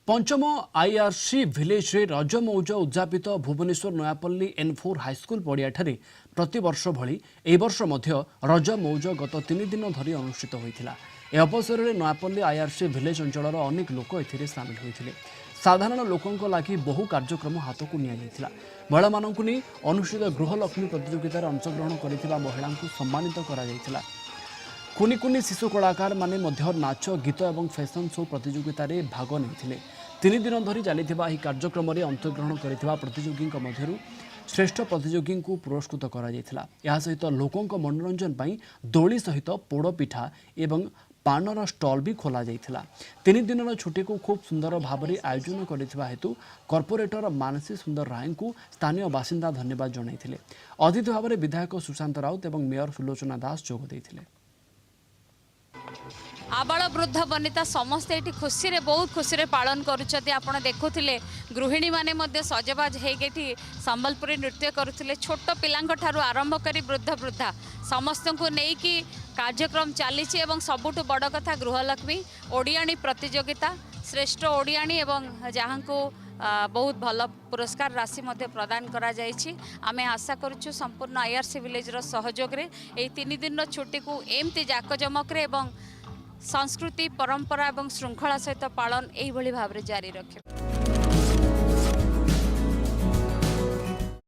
पंचम IRC village रे रज मौज उद्यापित भुवनेश्वर नयापल्ली N4 हाईस्कल पड़िया प्रतिवर्ष भली ए वर्ष मध्य रज मौज गत 3 दिन धरी अनुष्ठित होइथिला। ए अवसर में नयापल्ली IRC विलेज अंचलर अनेक लोक एथिरे सामिल होइथिले। साधारण लोकंक लागि बहु कार्यक्रम हाथ को निया जाइथिला। महिला माननकु नि अनुष्ठित गृहलक्ष्मी प्रतियोगितार अंशग्रहण करिथिबा महिलांकु सम्मानित करा जाइथिला। कुनी कुनी शिशु कलाकार माने मध्य नाच गीत और फैशन शो प्रतियोगिता रे भाग नहीं। 3 दिन धरी चली कार्यक्रम में अंशग्रहण कर प्रतियोगी मध्य श्रेष्ठ प्रतियोगी को पुरस्कृत करा सहित लोकों मनोरंजन पर दोली सहित पोड़पिठा एवं पानर स्टल भी खोल 3 दिन छुट्टी को खूब सुंदर भाव में आयोजन करथिबा हेतु कॉर्पोरेटर मानसी सुंदर राय को स्थानीय बासिंदा धन्यवाद जणाइथिले। अतिथि भाव में विधायक सुशांत राउत और मेयर सुलोचना दास जोग देइथिले। आबाल वृद्ध वनिता समस्ते ये खुशी रे बहुत खुशी रे पालन करुछथि। आपण देखुथिले गृहिणी माने मध्य सजबाज हेगेठी संबलपुरी नृत्य करुथिले। छोट पिलांक ठारू आरंभ करी वृद्ध वृद्धा समस्त को नेकी कार्यक्रम चली एवं सबुठु बड़ कथा गृहलक्ष्मी ओडियाणी प्रतियोगिता श्रेष्ठ ओडियाणी एवं जहाँ को बहुत भल पुरस्कार राशि मध्य प्रदान करा जायछि। आमे आशा करुछु संपूर्ण IRC विलेज रो सहयोग रे ए 3 दिन छुट्टी को एमती जाकजमक रे एवं संस्कृति परंपरा और श्रृंखला सहित पालन यही भाव में जारी रखे।